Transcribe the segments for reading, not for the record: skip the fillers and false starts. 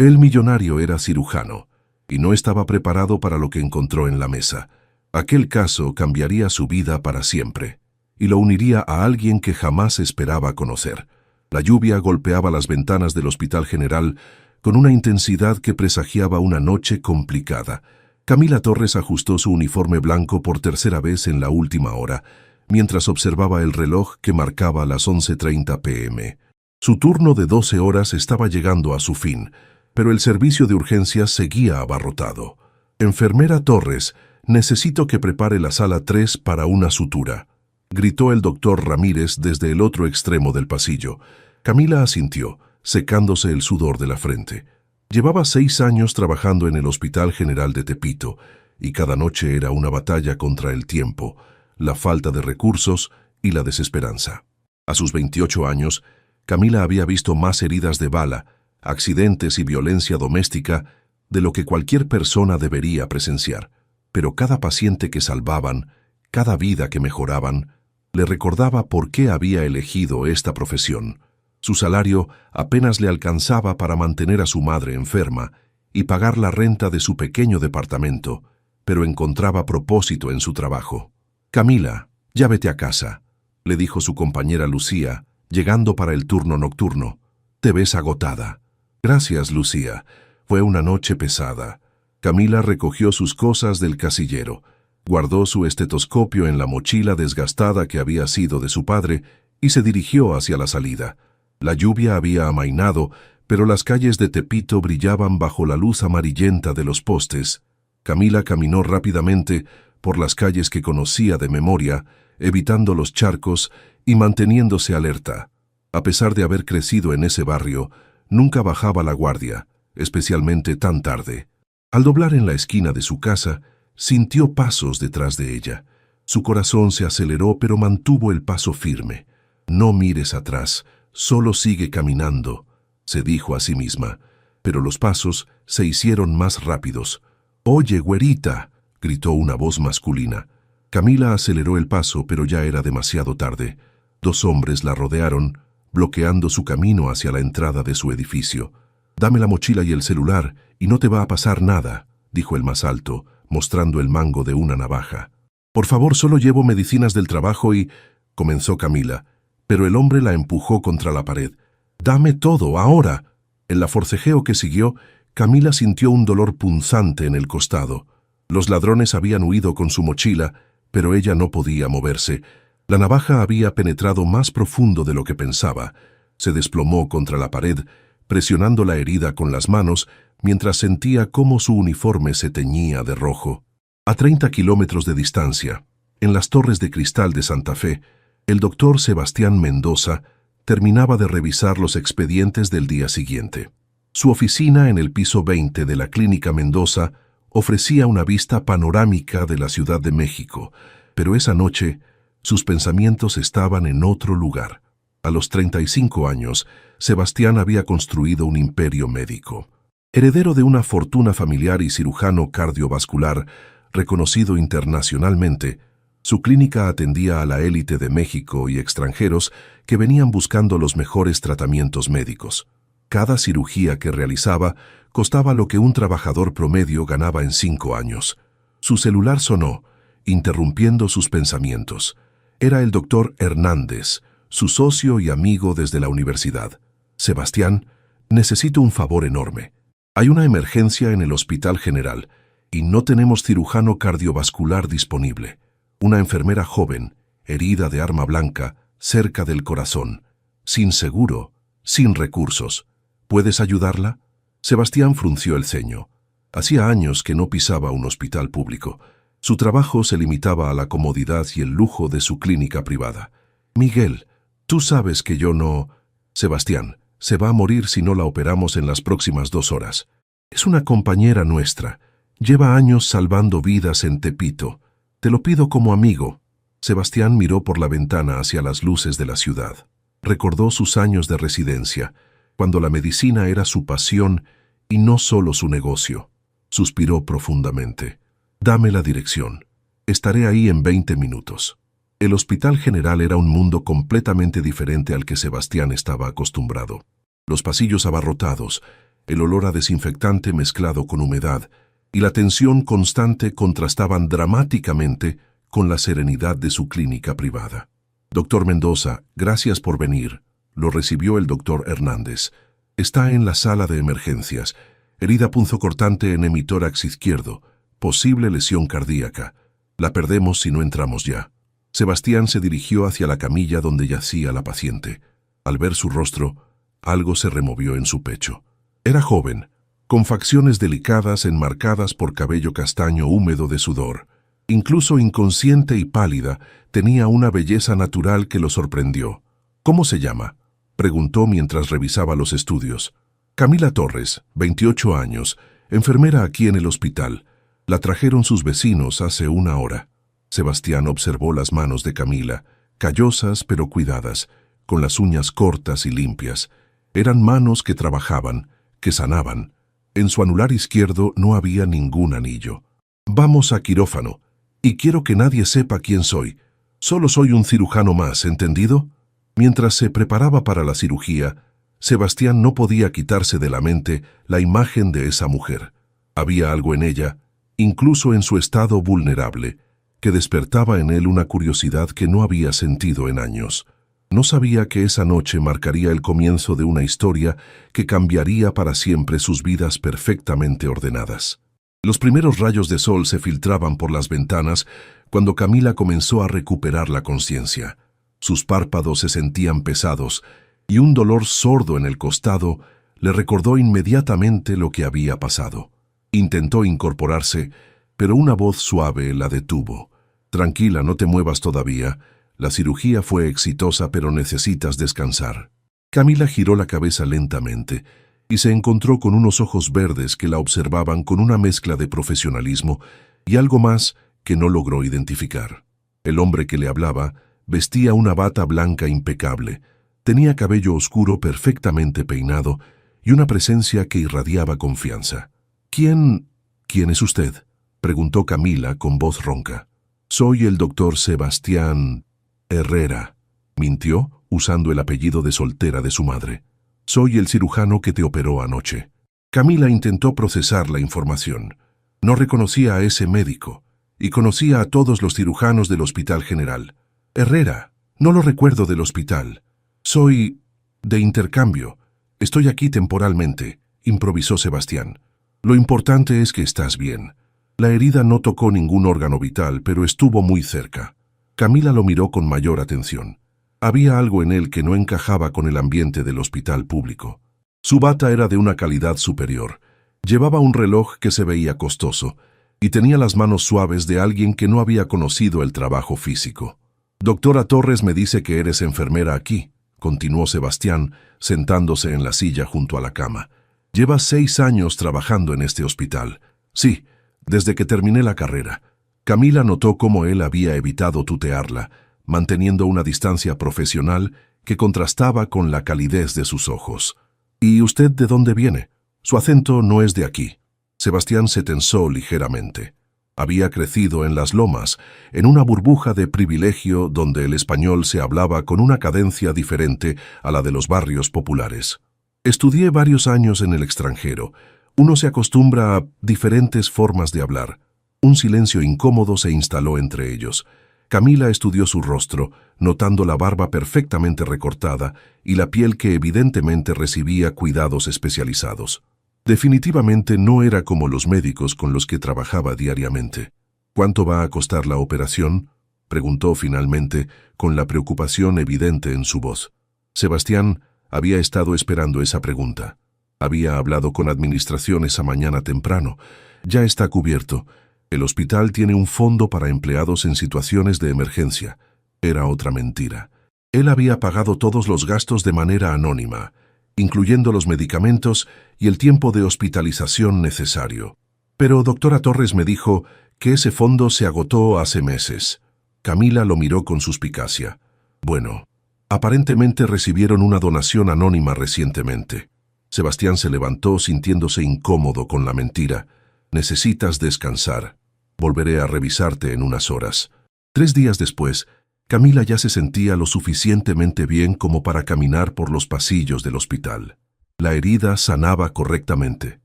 El millonario era cirujano y no estaba preparado para lo que encontró en la mesa. Aquel caso cambiaría su vida para siempre y lo uniría a alguien que jamás esperaba conocer. La lluvia golpeaba las ventanas del Hospital General con una intensidad que presagiaba una noche complicada. Camila Torres ajustó su uniforme blanco por tercera vez en la última hora, mientras observaba el reloj que marcaba las 11:30 p.m. Su turno de 12 horas estaba llegando a su fin, pero el servicio de urgencias seguía abarrotado. «Enfermera Torres, necesito que prepare la sala 3 para una sutura», gritó el doctor Ramírez desde el otro extremo del pasillo. Camila asintió, secándose el sudor de la frente. Llevaba 6 años trabajando en el Hospital General de Tepito, y cada noche era una batalla contra el tiempo, la falta de recursos y la desesperanza. A sus 28 años, Camila había visto más heridas de bala, accidentes y violencia doméstica de lo que cualquier persona debería presenciar. Pero cada paciente que salvaban, cada vida que mejoraban, le recordaba por qué había elegido esta profesión. Su salario apenas le alcanzaba para mantener a su madre enferma y pagar la renta de su pequeño departamento, pero encontraba propósito en su trabajo. «Camila, ya vete a casa», le dijo su compañera Lucía, llegando para el turno nocturno. «Te ves agotada». «Gracias, Lucía. Fue una noche pesada». Camila recogió sus cosas del casillero, guardó su estetoscopio en la mochila desgastada que había sido de su padre y se dirigió hacia la salida. La lluvia había amainado, pero las calles de Tepito brillaban bajo la luz amarillenta de los postes. Camila caminó rápidamente por las calles que conocía de memoria, evitando los charcos y manteniéndose alerta. A pesar de haber crecido en ese barrio, nunca bajaba la guardia, especialmente tan tarde. Al doblar en la esquina de su casa, sintió pasos detrás de ella. Su corazón se aceleró, pero mantuvo el paso firme. «No mires atrás, solo sigue caminando», se dijo a sí misma, pero los pasos se hicieron más rápidos. «Oye, güerita», gritó una voz masculina. Camila aceleró el paso, pero ya era demasiado tarde. 2 hombres la rodearon, bloqueando su camino hacia la entrada de su edificio. «Dame la mochila y el celular, y no te va a pasar nada», dijo el más alto, mostrando el mango de una navaja. «Por favor, solo llevo medicinas del trabajo y...», comenzó Camila, pero el hombre la empujó contra la pared. «Dame todo, ahora». En la forcejeo que siguió, Camila sintió un dolor punzante en el costado. Los ladrones habían huido con su mochila, pero ella no podía moverse. La navaja había penetrado más profundo de lo que pensaba. Se desplomó contra la pared, presionando la herida con las manos, mientras sentía cómo su uniforme se teñía de rojo. A 30 kilómetros de distancia, en las torres de cristal de Santa Fe, el doctor Sebastián Mendoza terminaba de revisar los expedientes del día siguiente. Su oficina en el piso 20 de la Clínica Mendoza ofrecía una vista panorámica de la Ciudad de México, pero esa noche sus pensamientos estaban en otro lugar. A los 35 años, Sebastián había construido un imperio médico. Heredero de una fortuna familiar y cirujano cardiovascular reconocido internacionalmente, su clínica atendía a la élite de México y extranjeros que venían buscando los mejores tratamientos médicos. Cada cirugía que realizaba costaba lo que un trabajador promedio ganaba en 5 años. Su celular sonó, interrumpiendo sus pensamientos. Era el doctor Hernández, su socio y amigo desde la universidad. «Sebastián, necesito un favor enorme. Hay una emergencia en el Hospital General y no tenemos cirujano cardiovascular disponible. Una enfermera joven, herida de arma blanca, cerca del corazón, sin seguro, sin recursos. ¿Puedes ayudarla?» Sebastián frunció el ceño. Hacía años que no pisaba un hospital público. Su trabajo se limitaba a la comodidad y el lujo de su clínica privada. «Miguel, tú sabes que yo no...» «Sebastián, se va a morir si no la operamos en las próximas 2 horas. Es una compañera nuestra. Lleva años salvando vidas en Tepito. Te lo pido como amigo». Sebastián miró por la ventana hacia las luces de la ciudad. Recordó sus años de residencia, cuando la medicina era su pasión y no solo su negocio. Suspiró profundamente. «Dame la dirección. Estaré ahí en 20 minutos». El Hospital General era un mundo completamente diferente al que Sebastián estaba acostumbrado. Los pasillos abarrotados, el olor a desinfectante mezclado con humedad y la tensión constante contrastaban dramáticamente con la serenidad de su clínica privada. «Doctor Mendoza, gracias por venir», lo recibió el doctor Hernández. «Está en la sala de emergencias. Herida punzocortante en hemitórax izquierdo. Posible lesión cardíaca. La perdemos si no entramos ya». Sebastián se dirigió hacia la camilla donde yacía la paciente. Al ver su rostro, algo se removió en su pecho. Era joven, con facciones delicadas enmarcadas por cabello castaño húmedo de sudor. Incluso inconsciente y pálida, tenía una belleza natural que lo sorprendió. «¿Cómo se llama?», preguntó mientras revisaba los estudios. «Camila Torres, 28 años, enfermera aquí en el hospital. La trajeron sus vecinos hace una hora». Sebastián observó las manos de Camila, callosas pero cuidadas, con las uñas cortas y limpias. Eran manos que trabajaban, que sanaban. En su anular izquierdo no había ningún anillo. «Vamos a quirófano, y quiero que nadie sepa quién soy. Solo soy un cirujano más, ¿entendido?». Mientras se preparaba para la cirugía, Sebastián no podía quitarse de la mente la imagen de esa mujer. Había algo en ella, incluso en su estado vulnerable, que despertaba en él una curiosidad que no había sentido en años. No sabía que esa noche marcaría el comienzo de una historia que cambiaría para siempre sus vidas perfectamente ordenadas. Los primeros rayos de sol se filtraban por las ventanas cuando Camila comenzó a recuperar la conciencia. Sus párpados se sentían pesados y un dolor sordo en el costado le recordó inmediatamente lo que había pasado. Intentó incorporarse, pero una voz suave la detuvo. «Tranquila, no te muevas todavía. La cirugía fue exitosa, pero necesitas descansar». Camila giró la cabeza lentamente y se encontró con unos ojos verdes que la observaban con una mezcla de profesionalismo y algo más que no logró identificar. El hombre que le hablaba vestía una bata blanca impecable, tenía cabello oscuro perfectamente peinado y una presencia que irradiaba confianza. «¿Quién es usted?», preguntó Camila con voz ronca. «Soy el doctor Sebastián Herrera», mintió, usando el apellido de soltera de su madre. «Soy el cirujano que te operó anoche». Camila intentó procesar la información. No reconocía a ese médico, y conocía a todos los cirujanos del Hospital General. «Herrera, no lo recuerdo del hospital. Soy de intercambio. Estoy aquí temporalmente», improvisó Sebastián. «Lo importante es que estás bien». La herida no tocó ningún órgano vital, pero estuvo muy cerca. Camila lo miró con mayor atención. Había algo en él que no encajaba con el ambiente del hospital público. Su bata era de una calidad superior. Llevaba un reloj que se veía costoso y tenía las manos suaves de alguien que no había conocido el trabajo físico. «Doctora Torres me dice que eres enfermera aquí», continuó Sebastián, sentándose en la silla junto a la cama. «Llevas 6 años trabajando en este hospital». «Sí, desde que terminé la carrera». Camila notó cómo él había evitado tutearla, manteniendo una distancia profesional que contrastaba con la calidez de sus ojos. «¿Y usted de dónde viene? Su acento no es de aquí». Sebastián se tensó ligeramente. Había crecido en las lomas, en una burbuja de privilegio donde el español se hablaba con una cadencia diferente a la de los barrios populares. «Estudié varios años en el extranjero. Uno se acostumbra a diferentes formas de hablar». Un silencio incómodo se instaló entre ellos. Camila estudió su rostro, notando la barba perfectamente recortada y la piel que evidentemente recibía cuidados especializados. Definitivamente no era como los médicos con los que trabajaba diariamente. «¿Cuánto va a costar la operación?», preguntó finalmente, con la preocupación evidente en su voz. Sebastián había estado esperando esa pregunta. Había hablado con administración esa mañana temprano. «Ya está cubierto. El hospital tiene un fondo para empleados en situaciones de emergencia». Era otra mentira. Él había pagado todos los gastos de manera anónima, incluyendo los medicamentos y el tiempo de hospitalización necesario. «Pero doctora Torres me dijo que ese fondo se agotó hace meses». Camila lo miró con suspicacia. «Bueno, aparentemente recibieron una donación anónima recientemente». Sebastián se levantó sintiéndose incómodo con la mentira. «Necesitas descansar. Volveré a revisarte en unas horas». 3 días después, Camila ya se sentía lo suficientemente bien como para caminar por los pasillos del hospital. La herida sanaba correctamente,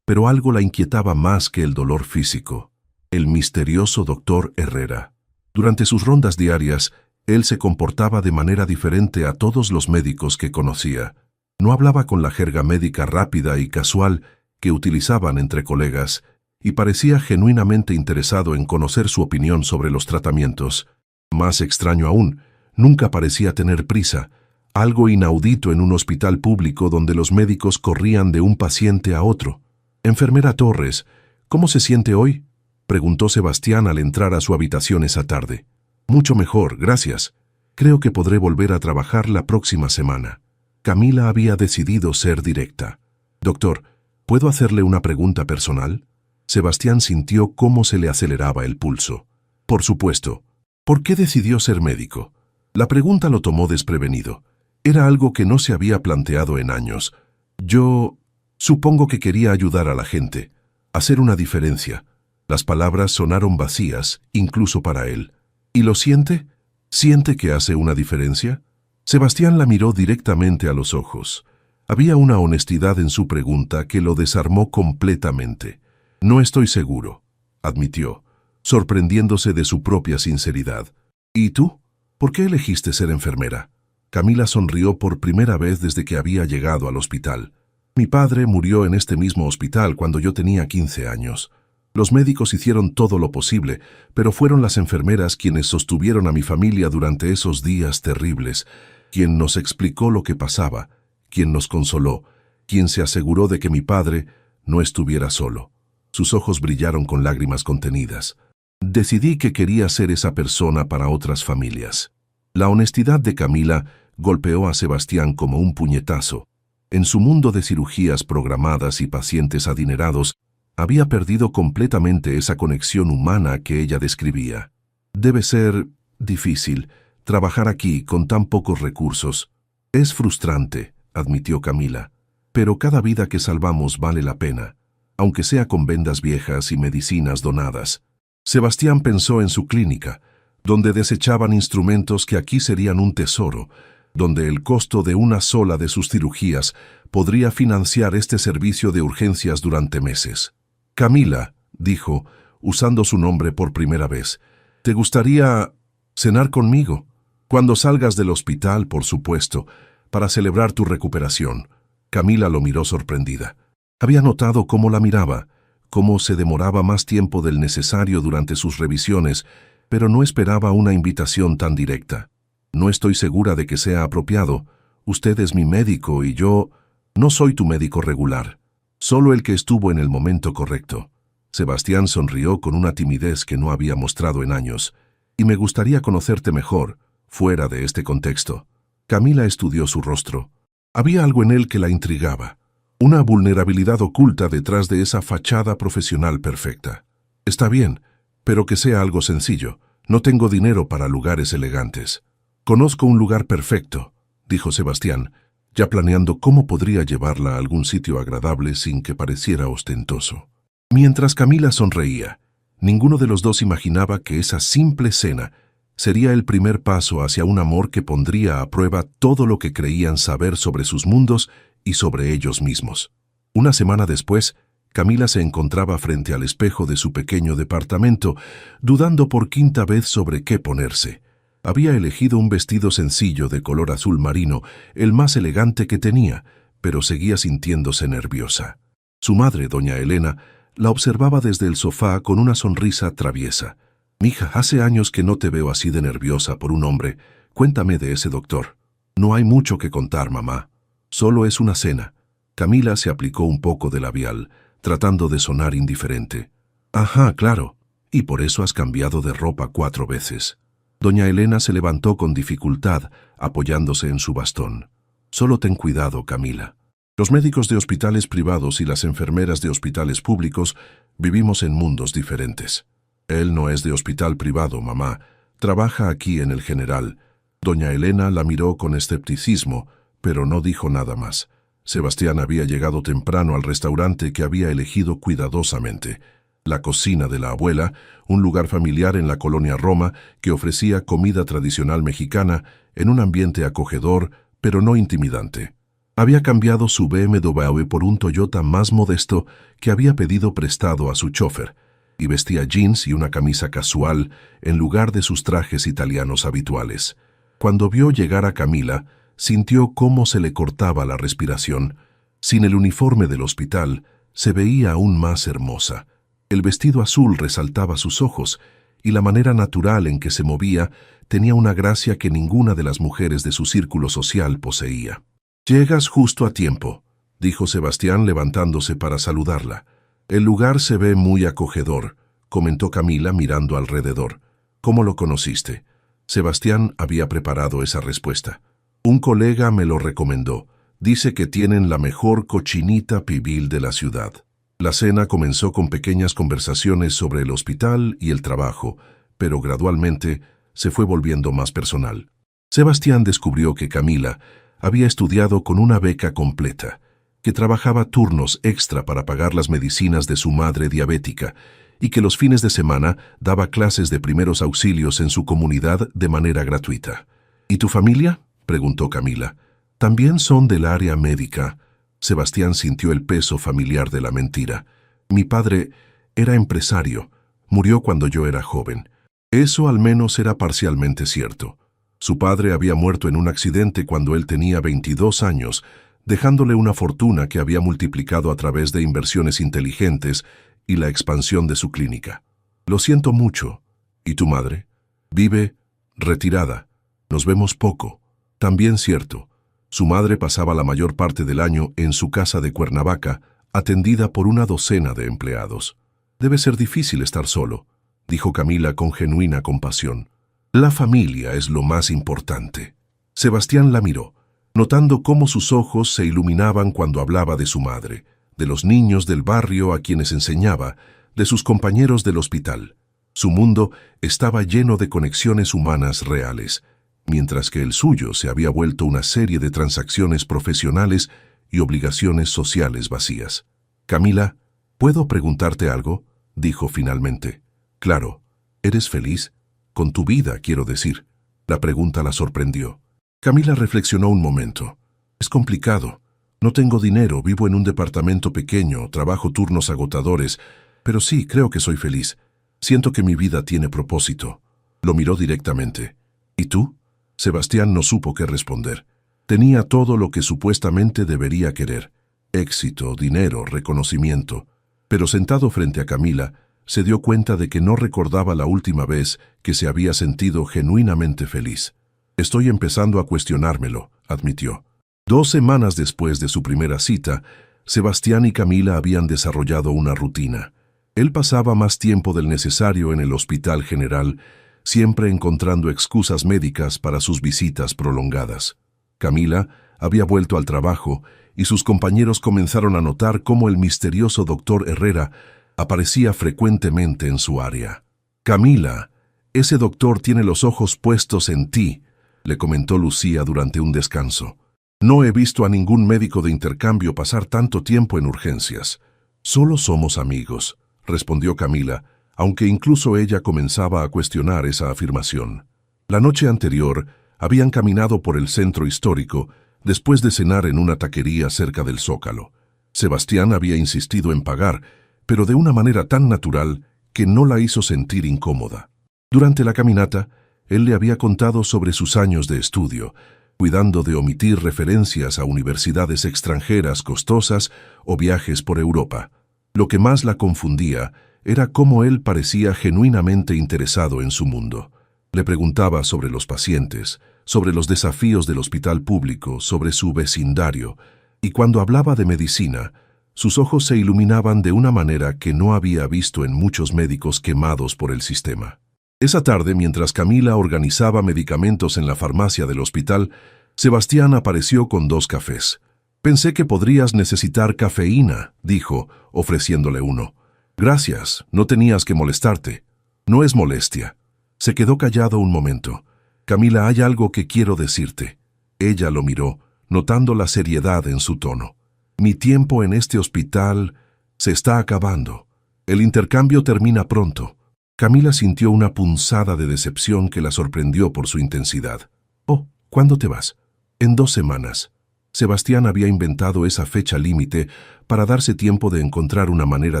pero algo la inquietaba más que el dolor físico: el misterioso doctor Herrera. Durante sus rondas diarias, él se comportaba de manera diferente a todos los médicos que conocía. No hablaba con la jerga médica rápida y casual que utilizaban entre colegas, y parecía genuinamente interesado en conocer su opinión sobre los tratamientos. Más extraño aún, nunca parecía tener prisa, algo inaudito en un hospital público donde los médicos corrían de un paciente a otro. «Enfermera Torres, ¿cómo se siente hoy?», preguntó Sebastián al entrar a su habitación esa tarde. «Mucho mejor, gracias. Creo que podré volver a trabajar la próxima semana». Camila había decidido ser directa. «Doctor, ¿puedo hacerle una pregunta personal?». Sebastián sintió cómo se le aceleraba el pulso. «Por supuesto. ¿Por qué decidió ser médico?». La pregunta lo tomó desprevenido. Era algo que no se había planteado en años. «Yo supongo que quería ayudar a la gente, hacer una diferencia». Las palabras sonaron vacías, incluso para él. «¿Y lo siente? ¿Siente que hace una diferencia?». Sebastián la miró directamente a los ojos. Había una honestidad en su pregunta que lo desarmó completamente. «No estoy seguro», admitió, sorprendiéndose de su propia sinceridad. «¿Y tú? ¿Por qué elegiste ser enfermera?». Camila sonrió por primera vez desde que había llegado al hospital. «Mi padre murió en este mismo hospital cuando yo tenía 15 años. Los médicos hicieron todo lo posible, pero fueron las enfermeras quienes sostuvieron a mi familia durante esos días terribles, quien nos explicó lo que pasaba, quien nos consoló, quien se aseguró de que mi padre no estuviera solo». Sus ojos brillaron con lágrimas contenidas. «Decidí que quería ser esa persona para otras familias». La honestidad de Camila golpeó a Sebastián como un puñetazo. En su mundo de cirugías programadas y pacientes adinerados, había perdido completamente esa conexión humana que ella describía. «Debe ser difícil trabajar aquí con tan pocos recursos». «Es frustrante», admitió Camila, «pero cada vida que salvamos vale la pena, aunque sea con vendas viejas y medicinas donadas». Sebastián pensó en su clínica, donde desechaban instrumentos que aquí serían un tesoro, donde el costo de una sola de sus cirugías podría financiar este servicio de urgencias durante meses. «Camila», dijo, usando su nombre por primera vez, «¿te gustaría cenar conmigo? Cuando salgas del hospital, por supuesto, para celebrar tu recuperación». Camila lo miró sorprendida. Había notado cómo la miraba, cómo se demoraba más tiempo del necesario durante sus revisiones, pero no esperaba una invitación tan directa. «No estoy segura de que sea apropiado. Usted es mi médico y yo no soy tu médico regular. Solo el que estuvo en el momento correcto». Sebastián sonrió con una timidez que no había mostrado en años. «Y me gustaría conocerte mejor, fuera de este contexto». Camila estudió su rostro. Había algo en él que la intrigaba, una vulnerabilidad oculta detrás de esa fachada profesional perfecta. «Está bien, pero que sea algo sencillo. No tengo dinero para lugares elegantes». «Conozco un lugar perfecto», dijo Sebastián, ya planeando cómo podría llevarla a algún sitio agradable sin que pareciera ostentoso. Mientras Camila sonreía, ninguno de los dos imaginaba que esa simple cena sería el primer paso hacia un amor que pondría a prueba todo lo que creían saber sobre sus mundos y sobre ellos mismos. Una semana después, Camila se encontraba frente al espejo de su pequeño departamento, dudando por quinta vez sobre qué ponerse. Había elegido un vestido sencillo de color azul marino, el más elegante que tenía, pero seguía sintiéndose nerviosa. Su madre, doña Elena, la observaba desde el sofá con una sonrisa traviesa. «Mija, hace años que no te veo así de nerviosa por un hombre. Cuéntame de ese doctor». «No hay mucho que contar, mamá. Solo es una cena». Camila se aplicó un poco de labial, tratando de sonar indiferente. «Ajá, claro. Y por eso has cambiado de ropa 4 veces». Doña Elena se levantó con dificultad, apoyándose en su bastón. «Solo ten cuidado, Camila. Los médicos de hospitales privados y las enfermeras de hospitales públicos vivimos en mundos diferentes. Él no es de hospital privado, mamá. Trabaja aquí en el General». Doña Elena la miró con escepticismo, pero no dijo nada más. Sebastián había llegado temprano al restaurante que había elegido cuidadosamente. La cocina de la abuela, un lugar familiar en la colonia Roma que ofrecía comida tradicional mexicana en un ambiente acogedor, pero no intimidante. Había cambiado su BMW por un Toyota más modesto que había pedido prestado a su chofer, y vestía jeans y una camisa casual en lugar de sus trajes italianos habituales. Cuando vio llegar a Camila, sintió cómo se le cortaba la respiración. Sin el uniforme del hospital, se veía aún más hermosa. El vestido azul resaltaba sus ojos, y la manera natural en que se movía tenía una gracia que ninguna de las mujeres de su círculo social poseía. «Llegas justo a tiempo», dijo Sebastián levantándose para saludarla. «El lugar se ve muy acogedor», comentó Camila mirando alrededor. «¿Cómo lo conociste?» Sebastián había preparado esa respuesta. «Un colega me lo recomendó. Dice que tienen la mejor cochinita pibil de la ciudad». La cena comenzó con pequeñas conversaciones sobre el hospital y el trabajo, pero gradualmente se fue volviendo más personal. Sebastián descubrió que Camila había estudiado con una beca completa, que trabajaba turnos extra para pagar las medicinas de su madre diabética y que los fines de semana daba clases de primeros auxilios en su comunidad de manera gratuita. «¿Y tu familia?», preguntó Camila. «¿También son del área médica?». Sebastián sintió el peso familiar de la mentira. «Mi padre era empresario. Murió cuando yo era joven». Eso al menos era parcialmente cierto. Su padre había muerto en un accidente cuando él tenía 22 años, dejándole una fortuna que había multiplicado a través de inversiones inteligentes y la expansión de su clínica. «Lo siento mucho». «¿Y tu madre?» «Vive retirada. Nos vemos poco». También cierto. Su madre pasaba la mayor parte del año en su casa de Cuernavaca, atendida por una docena de empleados. «Debe ser difícil estar solo», dijo Camila con genuina compasión. «La familia es lo más importante». Sebastián la miró, notando cómo sus ojos se iluminaban cuando hablaba de su madre, de los niños del barrio a quienes enseñaba, de sus compañeros del hospital. Su mundo estaba lleno de conexiones humanas reales, mientras que el suyo se había vuelto una serie de transacciones profesionales y obligaciones sociales vacías. «Camila, ¿puedo preguntarte algo?», dijo finalmente. «Claro. ¿Eres feliz? Con tu vida, quiero decir». La pregunta la sorprendió. Camila reflexionó un momento. «Es complicado. No tengo dinero, vivo en un departamento pequeño, trabajo turnos agotadores, pero sí, creo que soy feliz. Siento que mi vida tiene propósito». Lo miró directamente. «¿Y tú?». Sebastián no supo qué responder. Tenía todo lo que supuestamente debería querer: éxito, dinero, reconocimiento. Pero sentado frente a Camila, se dio cuenta de que no recordaba la última vez que se había sentido genuinamente feliz. «Estoy empezando a cuestionármelo», admitió. 2 semanas después de su primera cita, Sebastián y Camila habían desarrollado una rutina. Él pasaba más tiempo del necesario en el Hospital General, siempre encontrando excusas médicas para sus visitas prolongadas. Camila había vuelto al trabajo y sus compañeros comenzaron a notar cómo el misterioso doctor Herrera aparecía frecuentemente en su área. «Camila, ese doctor tiene los ojos puestos en ti», le comentó Lucía durante un descanso. «No he visto a ningún médico de intercambio pasar tanto tiempo en urgencias». «Solo somos amigos», respondió Camila, aunque incluso ella comenzaba a cuestionar esa afirmación. La noche anterior habían caminado por el centro histórico después de cenar en una taquería cerca del Zócalo. Sebastián había insistido en pagar, pero de una manera tan natural que no la hizo sentir incómoda. Durante la caminata, él le había contado sobre sus años de estudio, cuidando de omitir referencias a universidades extranjeras costosas o viajes por Europa. Lo que más la confundía era cómo él parecía genuinamente interesado en su mundo. Le preguntaba sobre los pacientes, sobre los desafíos del hospital público, sobre su vecindario, y cuando hablaba de medicina, sus ojos se iluminaban de una manera que no había visto en muchos médicos quemados por el sistema. Esa tarde, mientras Camila organizaba medicamentos en la farmacia del hospital, Sebastián apareció con 2 cafés. «Pensé que podrías necesitar cafeína», dijo, ofreciéndole uno. «Gracias, no tenías que molestarte». «No es molestia». Se quedó callado un momento. «Camila, hay algo que quiero decirte». Ella lo miró, notando la seriedad en su tono. «Mi tiempo en este hospital se está acabando. El intercambio termina pronto». Camila sintió una punzada de decepción que la sorprendió por su intensidad. «Oh, ¿cuándo te vas?» «En 2 semanas». Sebastián había inventado esa fecha límite para darse tiempo de encontrar una manera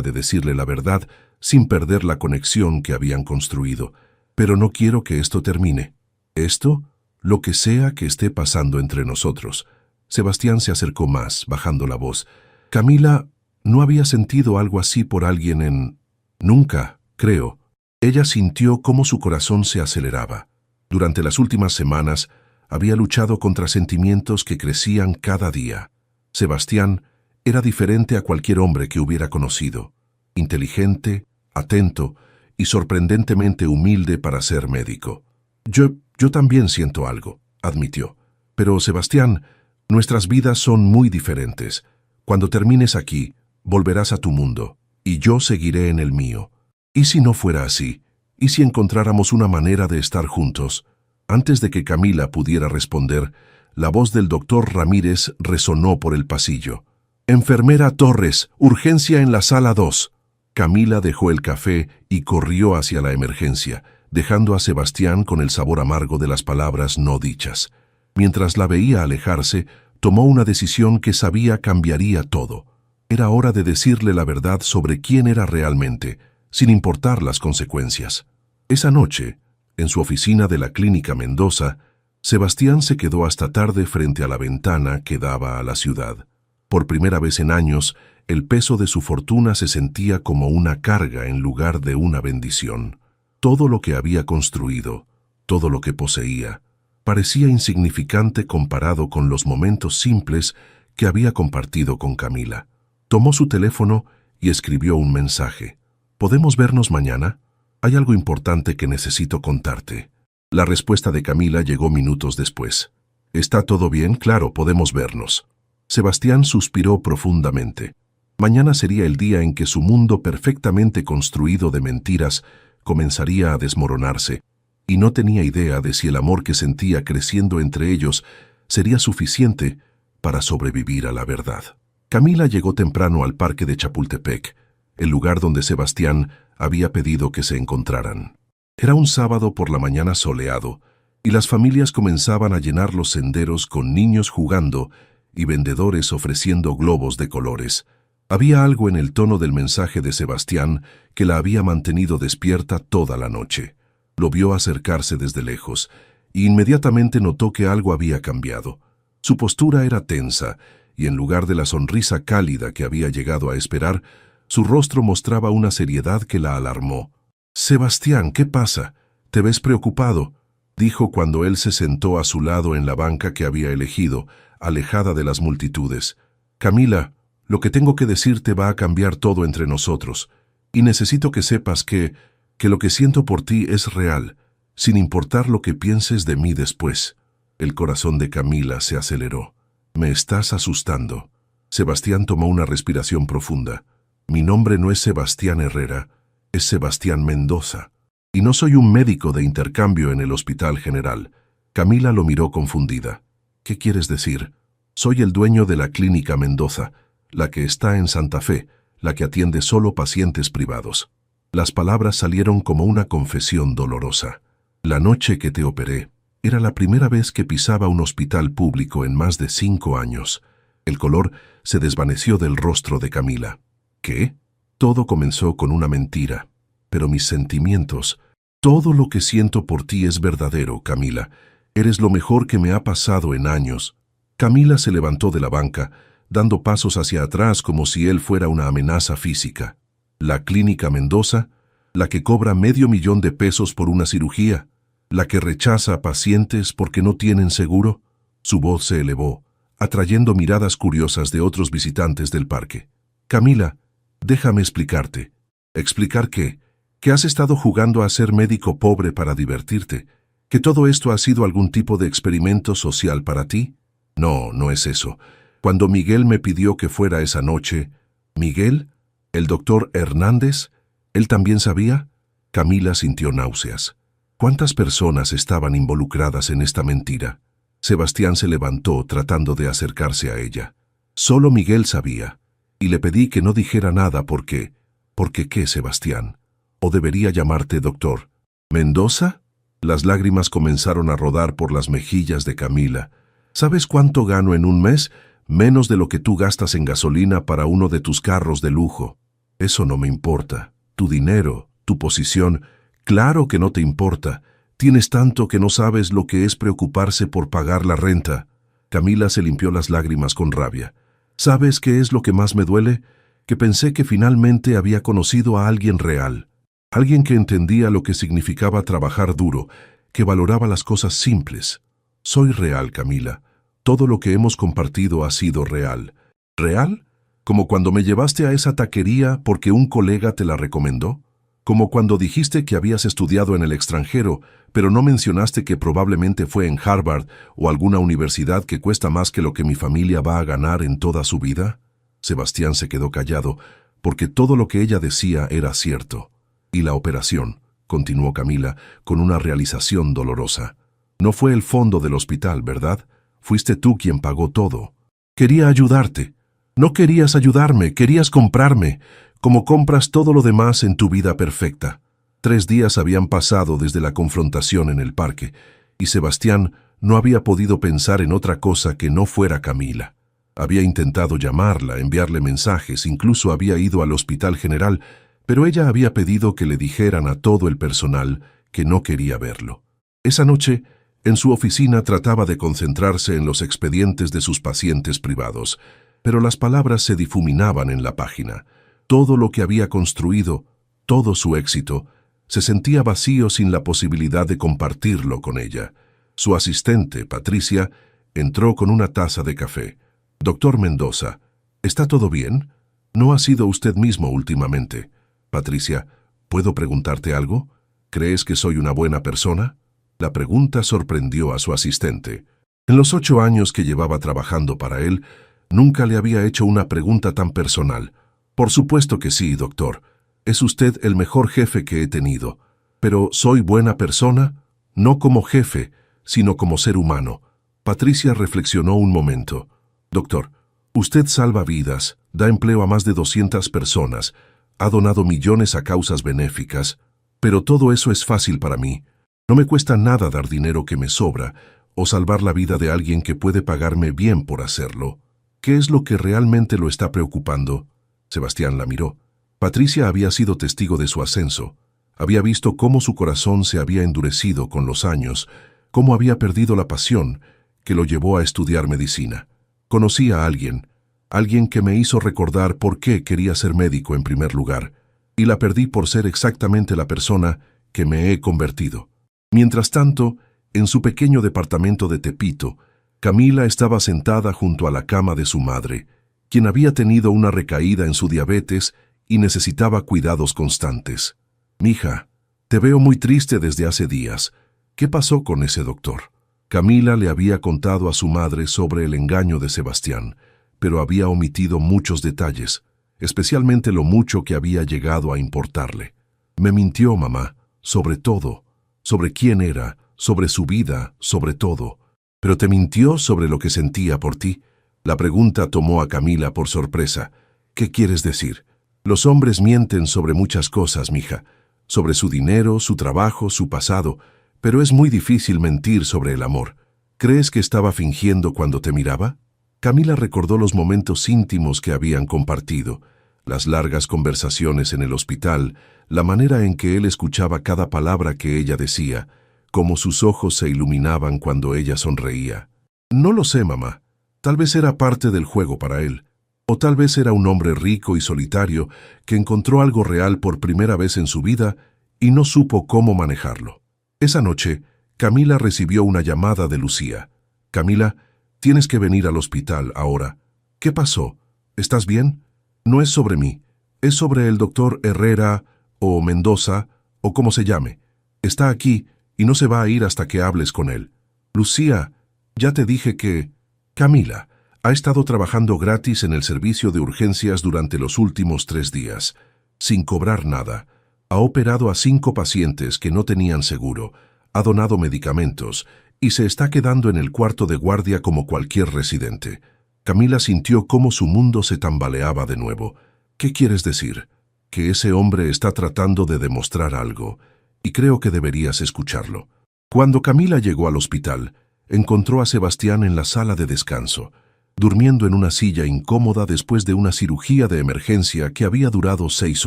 de decirle la verdad sin perder la conexión que habían construido. Pero no quiero que esto termine. Esto, lo que sea que esté pasando entre nosotros. Sebastián se acercó más, bajando la voz. Camila no había sentido algo así por alguien en... Nunca, creo. Ella sintió cómo su corazón se aceleraba. Durante las últimas semanas, había luchado contra sentimientos que crecían cada día. Sebastián era diferente a cualquier hombre que hubiera conocido. Inteligente, atento y sorprendentemente humilde para ser médico. Yo también siento algo, admitió. Pero, Sebastián, nuestras vidas son muy diferentes. Cuando termines aquí, volverás a tu mundo, y yo seguiré en el mío. ¿Y si no fuera así? ¿Y si encontráramos una manera de estar juntos? Antes de que Camila pudiera responder, la voz del doctor Ramírez resonó por el pasillo. «Enfermera Torres, urgencia en la sala 2». Camila dejó el café y corrió hacia la emergencia, dejando a Sebastián con el sabor amargo de las palabras no dichas. Mientras la veía alejarse, tomó una decisión que sabía cambiaría todo. Era hora de decirle la verdad sobre quién era realmente, sin importar las consecuencias. Esa noche, en su oficina de la Clínica Mendoza, Sebastián se quedó hasta tarde frente a la ventana que daba a la ciudad. Por primera vez en años, el peso de su fortuna se sentía como una carga en lugar de una bendición. Todo lo que había construido, todo lo que poseía, parecía insignificante comparado con los momentos simples que había compartido con Camila. Tomó su teléfono y escribió un mensaje. ¿Podemos vernos mañana? Hay algo importante que necesito contarte. La respuesta de Camila llegó minutos después. ¿Está todo bien? Claro, podemos vernos. Sebastián suspiró profundamente. Mañana sería el día en que su mundo perfectamente construido de mentiras comenzaría a desmoronarse, y no tenía idea de si el amor que sentía creciendo entre ellos sería suficiente para sobrevivir a la verdad. Camila llegó temprano al parque de Chapultepec, el lugar donde Sebastián había pedido que se encontraran. Era un sábado por la mañana soleado, y las familias comenzaban a llenar los senderos con niños jugando y vendedores ofreciendo globos de colores. Había algo en el tono del mensaje de Sebastián que la había mantenido despierta toda la noche. Lo vio acercarse desde lejos, y inmediatamente notó que algo había cambiado. Su postura era tensa, y en lugar de la sonrisa cálida que había llegado a esperar, su rostro mostraba una seriedad que la alarmó. «Sebastián, ¿qué pasa? ¿Te ves preocupado?», dijo cuando él se sentó a su lado en la banca que había elegido, alejada de las multitudes. «Camila, lo que tengo que decirte va a cambiar todo entre nosotros, y necesito que sepas que lo que siento por ti es real, sin importar lo que pienses de mí después». El corazón de Camila se aceleró. «Me estás asustando». Sebastián tomó una respiración profunda. «Mi nombre no es Sebastián Herrera, es Sebastián Mendoza. Y no soy un médico de intercambio en el Hospital General». Camila lo miró confundida. «¿Qué quieres decir?» «Soy el dueño de la Clínica Mendoza, la que está en Santa Fe, la que atiende solo pacientes privados». Las palabras salieron como una confesión dolorosa. «La noche que te operé, era la primera vez que pisaba un hospital público en más de 5 años. El color se desvaneció del rostro de Camila. ¿Qué? Todo comenzó con una mentira. Pero mis sentimientos, todo lo que siento por ti es verdadero, Camila. Eres lo mejor que me ha pasado en años». Camila se levantó de la banca, dando pasos hacia atrás como si él fuera una amenaza física. «¿La Clínica Mendoza? ¿La que cobra $500,000 por una cirugía? ¿La que rechaza a pacientes porque no tienen seguro?». Su voz se elevó, atrayendo miradas curiosas de otros visitantes del parque. «Camila, déjame explicarte». «¿Explicar qué? ¿Que has estado jugando a ser médico pobre para divertirte? ¿Que todo esto ha sido algún tipo de experimento social para ti?». «No, no es eso. Cuando Miguel me pidió que fuera esa noche». «¿Miguel? ¿El doctor Hernández? ¿Él también sabía?». Camila sintió náuseas. ¿Cuántas personas estaban involucradas en esta mentira? Sebastián se levantó tratando de acercarse a ella. «Solo Miguel sabía, y le pedí que no dijera nada porque... ¿Porque qué, Sebastián? ¿O debería llamarte doctor?». «¿Mendoza?». Las lágrimas comenzaron a rodar por las mejillas de Camila. ¿Sabes cuánto gano en un mes? Menos de lo que tú gastas en gasolina para uno de tus carros de lujo. Eso no me importa. Tu dinero, tu posición, claro que no te importa. Tienes tanto que no sabes lo que es preocuparse por pagar la renta. Camila se limpió las lágrimas con rabia. ¿Sabes qué es lo que más me duele? Que pensé que finalmente había conocido a alguien real. Alguien que entendía lo que significaba trabajar duro, que valoraba las cosas simples. Soy real, Camila. Todo lo que hemos compartido ha sido real. ¿Real? ¿Como cuando me llevaste a esa taquería porque un colega te la recomendó? ¿Como cuando dijiste que habías estudiado en el extranjero, pero no mencionaste que probablemente fue en Harvard o alguna universidad que cuesta más que lo que mi familia va a ganar en toda su vida? Sebastián se quedó callado, porque todo lo que ella decía era cierto. Y la operación, continuó Camila, con una realización dolorosa. No fue el fondo del hospital, ¿verdad? Fuiste tú quien pagó todo. Quería ayudarte. No querías ayudarme, querías comprarme, como compras todo lo demás en tu vida perfecta. 3 días habían pasado desde la confrontación en el parque, y Sebastián no había podido pensar en otra cosa que no fuera Camila. Había intentado llamarla, enviarle mensajes, incluso había ido al Hospital General, pero ella había pedido que le dijeran a todo el personal que no quería verlo. Esa noche, en su oficina trataba de concentrarse en los expedientes de sus pacientes privados, pero las palabras se difuminaban en la página. Todo lo que había construido, todo su éxito, se sentía vacío sin la posibilidad de compartirlo con ella. Su asistente, Patricia, entró con una taza de café. «Doctor Mendoza, ¿está todo bien? No ha sido usted mismo últimamente». «Patricia, ¿puedo preguntarte algo? ¿Crees que soy una buena persona?» La pregunta sorprendió a su asistente. En los 8 años que llevaba trabajando para él, nunca le había hecho una pregunta tan personal. «Por supuesto que sí, doctor. Es usted el mejor jefe que he tenido. Pero ¿soy buena persona? No como jefe, sino como ser humano». Patricia reflexionó un momento. «Doctor, usted salva vidas, da empleo a más de 200 personas, ha donado millones a causas benéficas, pero todo eso es fácil para mí. No me cuesta nada dar dinero que me sobra o salvar la vida de alguien que puede pagarme bien por hacerlo. ¿Qué es lo que realmente lo está preocupando?» Sebastián la miró. Patricia había sido testigo de su ascenso. Había visto cómo su corazón se había endurecido con los años, cómo había perdido la pasión que lo llevó a estudiar medicina. Conocí a alguien que me hizo recordar por qué quería ser médico en primer lugar, y la perdí por ser exactamente la persona que me he convertido. Mientras tanto, en su pequeño departamento de Tepito, Camila estaba sentada junto a la cama de su madre, quien había tenido una recaída en su diabetes y necesitaba cuidados constantes. «Mija, te veo muy triste desde hace días. ¿Qué pasó con ese doctor?» Camila le había contado a su madre sobre el engaño de Sebastián, pero había omitido muchos detalles, especialmente lo mucho que había llegado a importarle. «Me mintió, mamá, sobre todo, sobre quién era, sobre su vida, sobre todo. ¿Pero te mintió sobre lo que sentía por ti?» La pregunta tomó a Camila por sorpresa. «¿Qué quieres decir?» «Los hombres mienten sobre muchas cosas, mija, sobre su dinero, su trabajo, su pasado, pero es muy difícil mentir sobre el amor. ¿Crees que estaba fingiendo cuando te miraba?» Camila recordó los momentos íntimos que habían compartido, las largas conversaciones en el hospital, la manera en que él escuchaba cada palabra que ella decía, cómo sus ojos se iluminaban cuando ella sonreía. «No lo sé, mamá. Tal vez era parte del juego para él. O tal vez era un hombre rico y solitario que encontró algo real por primera vez en su vida y no supo cómo manejarlo». Esa noche, Camila recibió una llamada de Lucía. «Camila, tienes que venir al hospital ahora». «¿Qué pasó? ¿Estás bien?» «No es sobre mí. Es sobre el doctor Herrera o Mendoza o como se llame. Está aquí y no se va a ir hasta que hables con él». «Lucía, ya te dije que...» «Camila, ha estado trabajando gratis en el servicio de urgencias durante los últimos 3 días, sin cobrar nada. Ha operado a 5 pacientes que no tenían seguro, ha donado medicamentos y se está quedando en el cuarto de guardia como cualquier residente». Camila sintió cómo su mundo se tambaleaba de nuevo. «¿Qué quieres decir?» «Que ese hombre está tratando de demostrar algo, y creo que deberías escucharlo». Cuando Camila llegó al hospital, encontró a Sebastián en la sala de descanso, durmiendo en una silla incómoda después de una cirugía de emergencia que había durado 6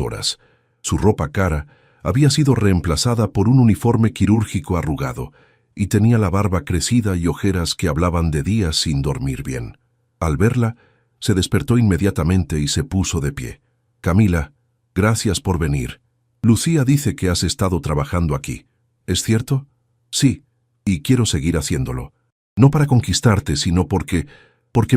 horas. Su ropa cara había sido reemplazada por un uniforme quirúrgico arrugado y tenía la barba crecida y ojeras que hablaban de días sin dormir bien. Al verla, se despertó inmediatamente y se puso de pie. «Camila, gracias por venir. Lucía dice que has estado trabajando aquí. ¿Es cierto?» «Sí, y quiero seguir haciéndolo. No para conquistarte, sino porque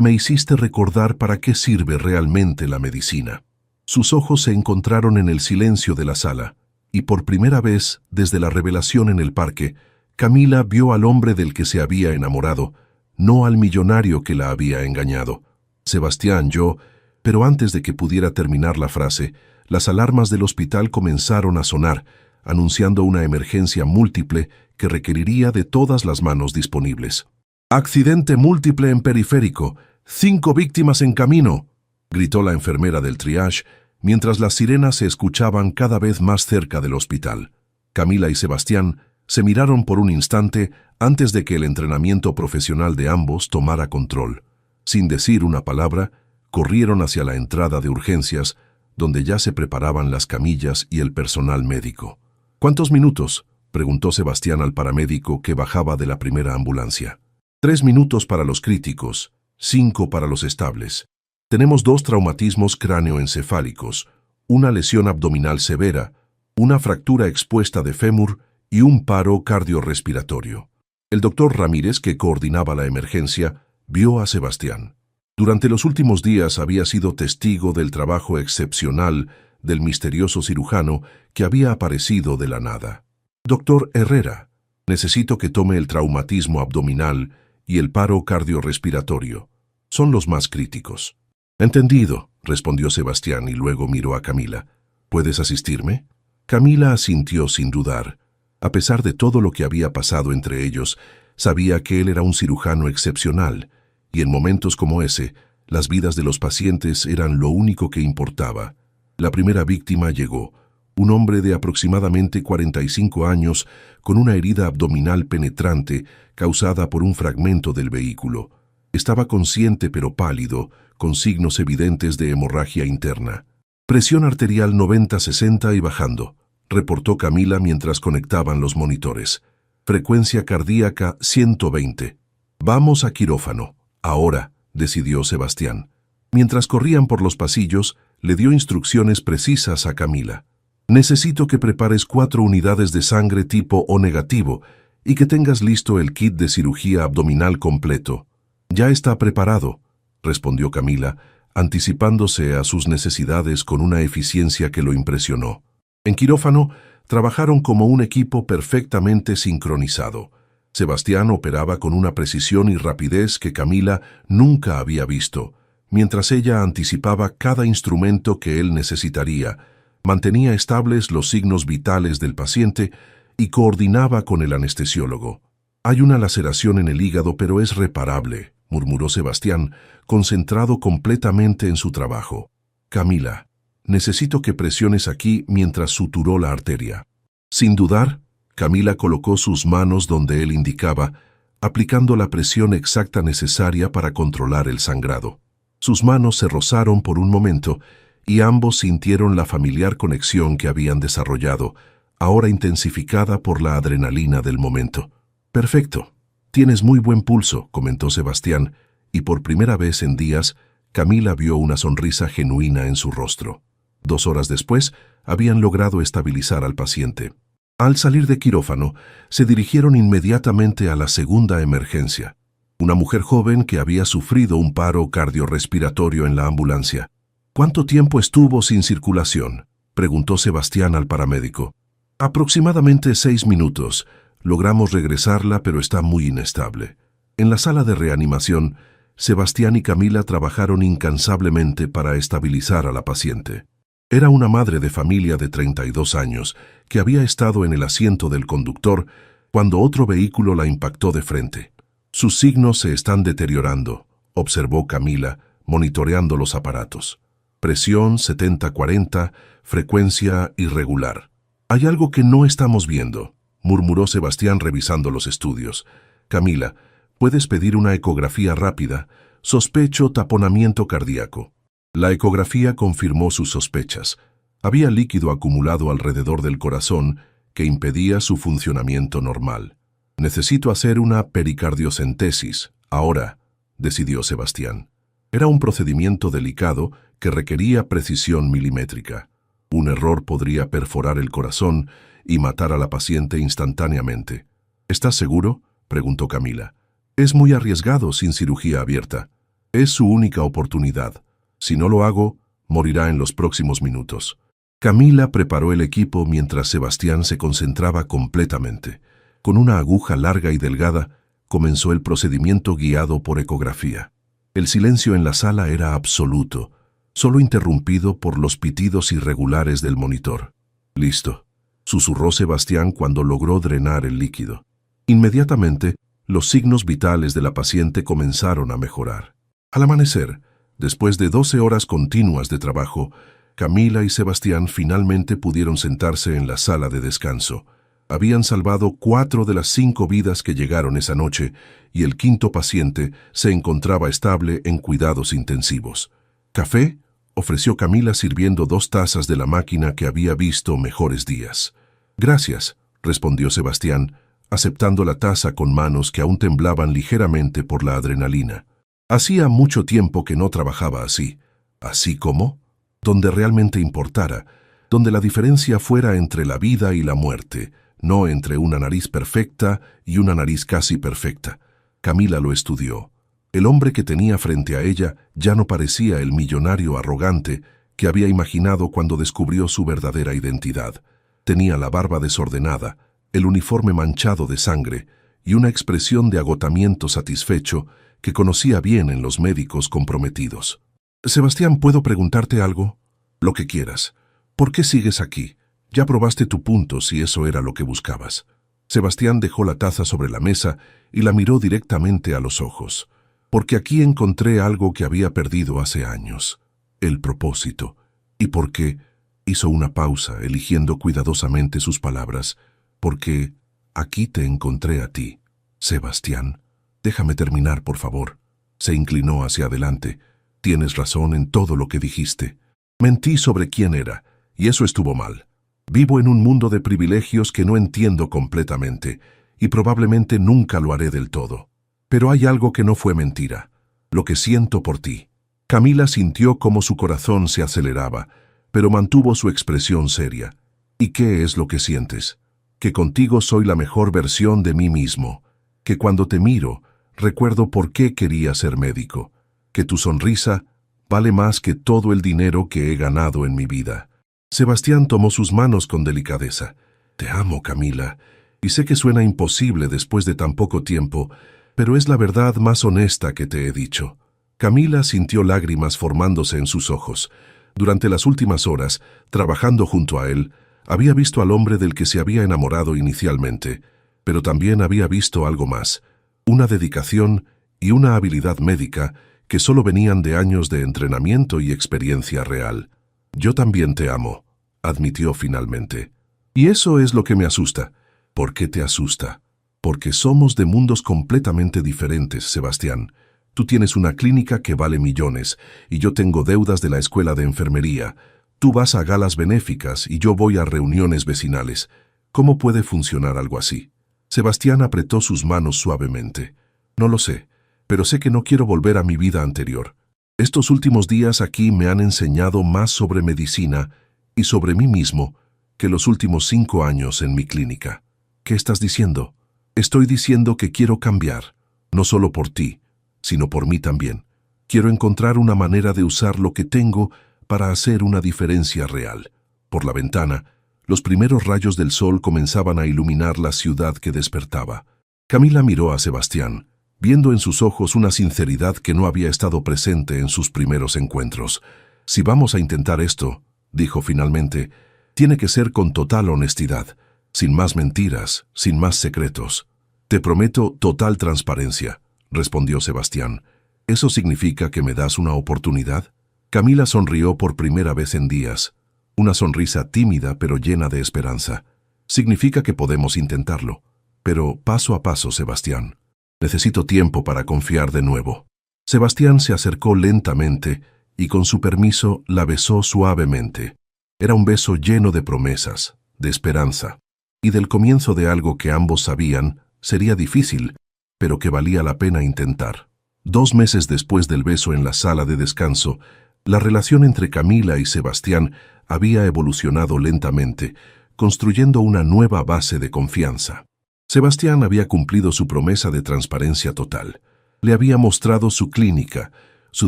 me hiciste recordar para qué sirve realmente la medicina». Sus ojos se encontraron en el silencio de la sala, y por primera vez, desde la revelación en el parque, Camila vio al hombre del que se había enamorado, no al millonario que la había engañado. «Sebastián, yo...» Pero antes de que pudiera terminar la frase, las alarmas del hospital comenzaron a sonar, anunciando una emergencia múltiple que requeriría de todas las manos disponibles. «Accidente múltiple en periférico. 5 víctimas en camino», gritó la enfermera del triage, mientras las sirenas se escuchaban cada vez más cerca del hospital. Camila y Sebastián se miraron por un instante antes de que el entrenamiento profesional de ambos tomara control. Sin decir una palabra, corrieron hacia la entrada de urgencias, donde ya se preparaban las camillas y el personal médico. «¿Cuántos minutos?», preguntó Sebastián al paramédico que bajaba de la primera ambulancia. 3 minutos para los críticos, 5 para los estables. Tenemos 2 traumatismos cráneoencefálicos, una lesión abdominal severa, una fractura expuesta de fémur y un paro cardiorrespiratorio». El doctor Ramírez, que coordinaba la emergencia, vio a Sebastián. Durante los últimos días había sido testigo del trabajo excepcional del misterioso cirujano que había aparecido de la nada. «Doctor Herrera, necesito que tome el traumatismo abdominal y el paro cardiorrespiratorio. Son los más críticos». «Entendido», respondió Sebastián y luego miró a Camila. «¿Puedes asistirme?». Camila asintió sin dudar. A pesar de todo lo que había pasado entre ellos, sabía que él era un cirujano excepcional, y en momentos como ese, las vidas de los pacientes eran lo único que importaba. La primera víctima llegó, un hombre de aproximadamente 45 años con una herida abdominal penetrante causada por un fragmento del vehículo. Estaba consciente pero pálido, con signos evidentes de hemorragia interna. «Presión arterial 90-60 y bajando», reportó Camila mientras conectaban los monitores. «Frecuencia cardíaca 120. Vamos a quirófano. Ahora», decidió Sebastián. Mientras corrían por los pasillos, le dio instrucciones precisas a Camila. «Necesito que prepares 4 unidades de sangre tipo O negativo y que tengas listo el kit de cirugía abdominal completo». «Ya está preparado», respondió Camila, anticipándose a sus necesidades con una eficiencia que lo impresionó. En quirófano, trabajaron como un equipo perfectamente sincronizado. Sebastián operaba con una precisión y rapidez que Camila nunca había visto, mientras ella anticipaba cada instrumento que él necesitaría, mantenía estables los signos vitales del paciente y coordinaba con el anestesiólogo. «Hay una laceración en el hígado, pero es reparable», murmuró Sebastián, concentrado completamente en su trabajo. «Camila, necesito que presiones aquí mientras suturó la arteria». Sin dudar, Camila colocó sus manos donde él indicaba, aplicando la presión exacta necesaria para controlar el sangrado. Sus manos se rozaron por un momento y ambos sintieron la familiar conexión que habían desarrollado, ahora intensificada por la adrenalina del momento. «Perfecto. Tienes muy buen pulso», comentó Sebastián, y por primera vez en días, Camila vio una sonrisa genuina en su rostro. 2 horas después, habían logrado estabilizar al paciente. Al salir de quirófano, se dirigieron inmediatamente a la segunda emergencia. Una mujer joven que había sufrido un paro cardiorrespiratorio en la ambulancia. «¿Cuánto tiempo estuvo sin circulación?», preguntó Sebastián al paramédico. «Aproximadamente 6 minutos. Logramos regresarla, pero está muy inestable». En la sala de reanimación, Sebastián y Camila trabajaron incansablemente para estabilizar a la paciente. Era una madre de familia de 32 años que había estado en el asiento del conductor cuando otro vehículo la impactó de frente. «Sus signos se están deteriorando», observó Camila, monitoreando los aparatos. «Presión 70-40, frecuencia irregular». «Hay algo que no estamos viendo», murmuró Sebastián revisando los estudios. «Camila, Puedes pedir una ecografía rápida. Sospecho taponamiento cardíaco. La ecografía confirmó sus sospechas. Había líquido acumulado alrededor del corazón que impedía su funcionamiento normal. Necesito hacer una pericardiocentesis, ahora, decidió Sebastián. Era un procedimiento delicado que requería precisión milimétrica. Un error podría perforar el corazón y matar a la paciente instantáneamente. ¿Estás seguro?, preguntó Camila. Es muy arriesgado sin cirugía abierta. Es su única oportunidad. Si no lo hago, morirá en los próximos minutos. Camila preparó el equipo mientras Sebastián se concentraba completamente. Con una aguja larga y delgada, comenzó el procedimiento guiado por ecografía. El silencio en la sala era absoluto, solo interrumpido por los pitidos irregulares del monitor. «Listo», susurró Sebastián cuando logró drenar el líquido. Inmediatamente, los signos vitales de la paciente comenzaron a mejorar. Al amanecer, después de 12 horas continuas de trabajo, Camila y Sebastián finalmente pudieron sentarse en la sala de descanso. Habían salvado 4 de las 5 vidas que llegaron esa noche y el 5º paciente se encontraba estable en cuidados intensivos. «¿Café?», ofreció Camila sirviendo 2 tazas de la máquina que había visto mejores días. «Gracias», respondió Sebastián, aceptando la taza con manos que aún temblaban ligeramente por la adrenalina. Hacía mucho tiempo que no trabajaba así. ¿Así como? Donde realmente importara, donde la diferencia fuera entre la vida y la muerte, no entre una nariz perfecta y una nariz casi perfecta. Camila lo estudió. El hombre que tenía frente a ella ya no parecía el millonario arrogante que había imaginado cuando descubrió su verdadera identidad. Tenía la barba desordenada, el uniforme manchado de sangre y una expresión de agotamiento satisfecho que conocía bien en los médicos comprometidos. «Sebastián, ¿puedo preguntarte algo?» «Lo que quieras. ¿Por qué sigues aquí? Ya probaste tu punto si eso era lo que buscabas». Sebastián dejó la taza sobre la mesa y la miró directamente a los ojos. «Porque aquí encontré algo que había perdido hace años. El propósito. ¿Y por qué?» Hizo una pausa, eligiendo cuidadosamente sus palabras. «Porque aquí te encontré a ti, Sebastián. Déjame terminar, por favor». Se inclinó hacia adelante. «Tienes razón en todo lo que dijiste. Mentí sobre quién era, y eso estuvo mal. Vivo en un mundo de privilegios que no entiendo completamente, y probablemente nunca lo haré del todo. Pero hay algo que no fue mentira, lo que siento por ti». Camila sintió cómo su corazón se aceleraba, pero mantuvo su expresión seria. «¿Y qué es lo que sientes?» «Que contigo soy la mejor versión de mí mismo, que cuando te miro, recuerdo por qué quería ser médico, que tu sonrisa vale más que todo el dinero que he ganado en mi vida». Sebastián tomó sus manos con delicadeza. «Te amo, Camila, y sé que suena imposible después de tan poco tiempo, pero es la verdad más honesta que te he dicho». Camila sintió lágrimas formándose en sus ojos. Durante las últimas horas, trabajando junto a él, había visto al hombre del que se había enamorado inicialmente, pero también había visto algo más, una dedicación y una habilidad médica que solo venían de años de entrenamiento y experiencia real. «Yo también te amo», admitió finalmente. «Y eso es lo que me asusta». «¿Por qué te asusta?» «Porque somos de mundos completamente diferentes, Sebastián. Tú tienes una clínica que vale millones, y yo tengo deudas de la escuela de enfermería. Tú vas a galas benéficas y yo voy a reuniones vecinales. ¿Cómo puede funcionar algo así?» Sebastián apretó sus manos suavemente. «No lo sé, pero sé que no quiero volver a mi vida anterior. Estos últimos días aquí me han enseñado más sobre medicina y sobre mí mismo que los últimos 5 años en mi clínica». «¿Qué estás diciendo?» «Estoy diciendo que quiero cambiar, no solo por ti, sino por mí también. Quiero encontrar una manera de usar lo que tengo para hacer una diferencia real». Por la ventana, los primeros rayos del sol comenzaban a iluminar la ciudad que despertaba. Camila miró a Sebastián, viendo en sus ojos una sinceridad que no había estado presente en sus primeros encuentros. «Si vamos a intentar esto», dijo finalmente, «tiene que ser con total honestidad, sin más mentiras, sin más secretos». «Te prometo total transparencia», respondió Sebastián. «¿Eso significa que me das una oportunidad?» Camila sonrió por primera vez en días. Una sonrisa tímida pero llena de esperanza. «Significa que podemos intentarlo. Pero paso a paso, Sebastián. Necesito tiempo para confiar de nuevo. Sebastián se acercó lentamente y con su permiso la besó suavemente. Era un beso lleno de promesas, de esperanza, y del comienzo de algo que ambos sabían sería difícil, pero que valía la pena intentar. 2 meses después del beso en la sala de descanso, la relación entre Camila y Sebastián había evolucionado lentamente, construyendo una nueva base de confianza. Sebastián había cumplido su promesa de transparencia total. Le había mostrado su clínica, su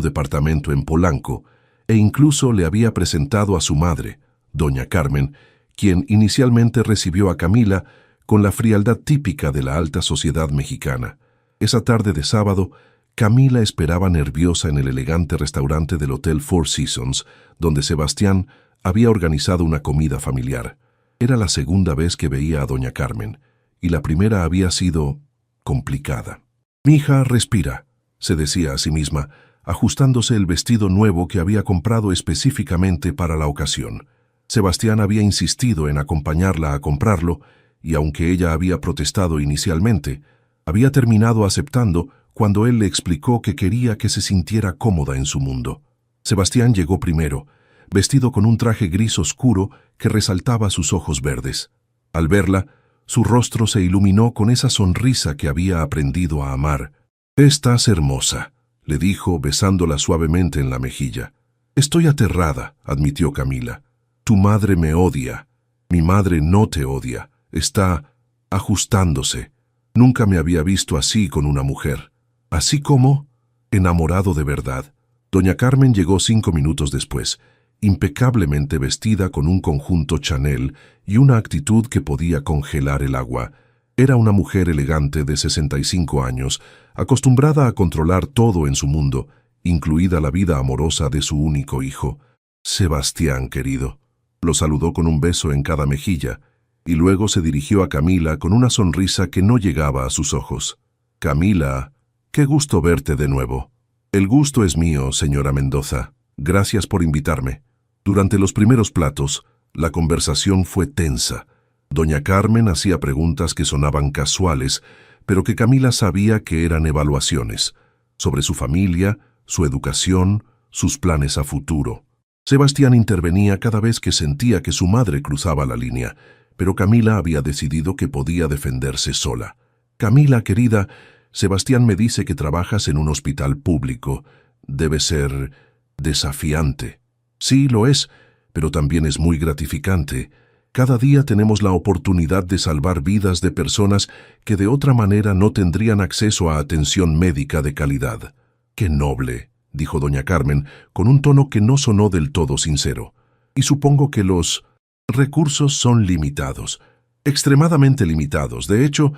departamento en Polanco, e incluso le había presentado a su madre, doña Carmen, quien inicialmente recibió a Camila con la frialdad típica de la alta sociedad mexicana. Esa tarde de sábado, Camila esperaba nerviosa en el elegante restaurante del Hotel Four Seasons, donde Sebastián había organizado una comida familiar. Era la segunda vez que veía a doña Carmen, y la primera había sido complicada. «Mija, respira», se decía a sí misma, ajustándose el vestido nuevo que había comprado específicamente para la ocasión. Sebastián había insistido en acompañarla a comprarlo, y aunque ella había protestado inicialmente, había terminado aceptando cuando él le explicó que quería que se sintiera cómoda en su mundo. Sebastián llegó primero, vestido con un traje gris oscuro que resaltaba sus ojos verdes. Al verla, su rostro se iluminó con esa sonrisa que había aprendido a amar. «Estás hermosa», le dijo besándola suavemente en la mejilla. «Estoy aterrada», admitió Camila. «Tu madre me odia». «Mi madre no te odia. Está ajustándose. Nunca me había visto así con una mujer». «¿Así como?» «Enamorado de verdad». Doña Carmen llegó 5 minutos después, impecablemente vestida con un conjunto Chanel y una actitud que podía congelar el agua. Era una mujer elegante de 65 años, acostumbrada a controlar todo en su mundo, incluida la vida amorosa de su único hijo. «Sebastián, querido». Lo saludó con un beso en cada mejilla, y luego se dirigió a Camila con una sonrisa que no llegaba a sus ojos. «Camila, qué gusto verte de nuevo». «El gusto es mío, señora Mendoza. Gracias por invitarme». Durante los primeros platos, la conversación fue tensa. Doña Carmen hacía preguntas que sonaban casuales, pero que Camila sabía que eran evaluaciones, sobre su familia, su educación, sus planes a futuro. Sebastián intervenía cada vez que sentía que su madre cruzaba la línea, pero Camila había decidido que podía defenderse sola. «Camila, querida, Sebastián me dice que trabajas en un hospital público. Debe ser desafiante». «Sí, lo es, pero también es muy gratificante. Cada día tenemos la oportunidad de salvar vidas de personas que de otra manera no tendrían acceso a atención médica de calidad». «Qué noble», dijo doña Carmen, con un tono que no sonó del todo sincero. «Y supongo que los recursos son limitados, extremadamente limitados. De hecho»,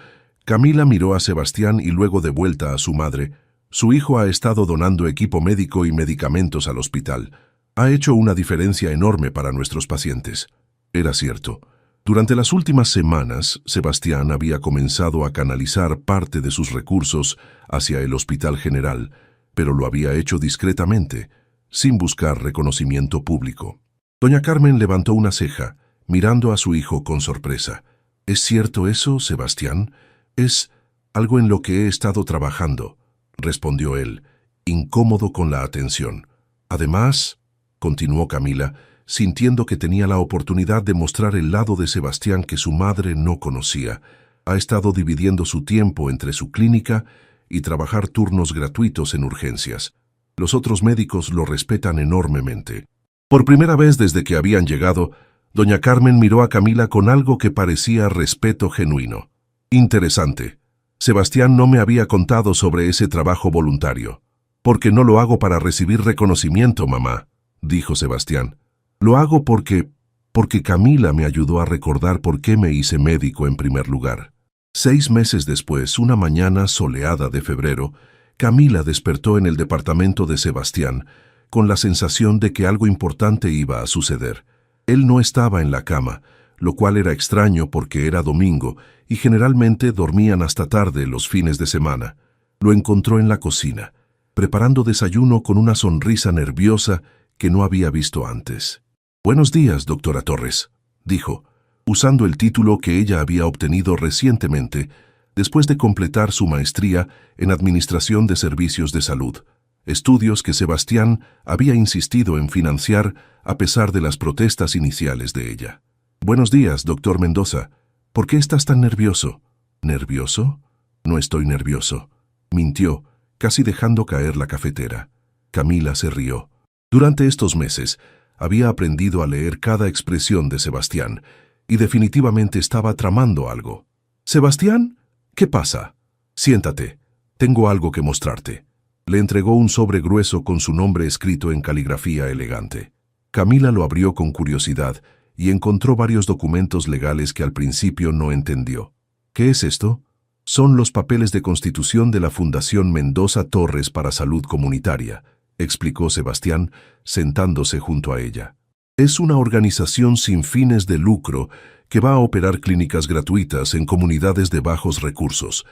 Camila miró a Sebastián y luego de vuelta a su madre. «Su hijo ha estado donando equipo médico y medicamentos al hospital. Ha hecho una diferencia enorme para nuestros pacientes». Era cierto. Durante las últimas semanas, Sebastián había comenzado a canalizar parte de sus recursos hacia el Hospital General, pero lo había hecho discretamente, sin buscar reconocimiento público. Doña Carmen levantó una ceja, mirando a su hijo con sorpresa. «¿Es cierto eso, Sebastián? Es algo en lo que he estado trabajando», respondió él, incómodo con la atención. «Además», continuó Camila, sintiendo que tenía la oportunidad de mostrar el lado de Sebastián que su madre no conocía, ha estado dividiendo su tiempo entre su clínica y trabajar turnos gratuitos en urgencias. Los otros médicos lo respetan enormemente». Por primera vez desde que habían llegado, doña Carmen miró a Camila con algo que parecía respeto genuino. «Interesante. Sebastián no me había contado sobre ese trabajo voluntario». «Porque no lo hago para recibir reconocimiento, mamá», dijo Sebastián. «Lo hago porque Camila me ayudó a recordar por qué me hice médico en primer lugar». 6 meses después, una mañana soleada de febrero, Camila despertó en el departamento de Sebastián, con la sensación de que algo importante iba a suceder. Él no estaba en la cama, lo cual era extraño porque era domingo y generalmente dormían hasta tarde los fines de semana. Lo encontró en la cocina, preparando desayuno con una sonrisa nerviosa que no había visto antes. «Buenos días, doctora Torres», dijo, usando el título que ella había obtenido recientemente, después de completar su maestría en Administración de Servicios de Salud, estudios que Sebastián había insistido en financiar a pesar de las protestas iniciales de ella. «Buenos días, doctor Mendoza. ¿Por qué estás tan nervioso?» «¿Nervioso? No estoy nervioso», mintió, casi dejando caer la cafetera. Camila se rió. Durante estos meses, había aprendido a leer cada expresión de Sebastián y definitivamente estaba tramando algo. «¿Sebastián? ¿Qué pasa? Siéntate. Tengo algo que mostrarte». Le entregó un sobre grueso con su nombre escrito en caligrafía elegante. Camila lo abrió con curiosidad y encontró varios documentos legales que al principio no entendió. «¿Qué es esto?» «Son los papeles de constitución de la Fundación Mendoza Torres para Salud Comunitaria», explicó Sebastián, sentándose junto a ella. «Es una organización sin fines de lucro que va a operar clínicas gratuitas en comunidades de bajos recursos.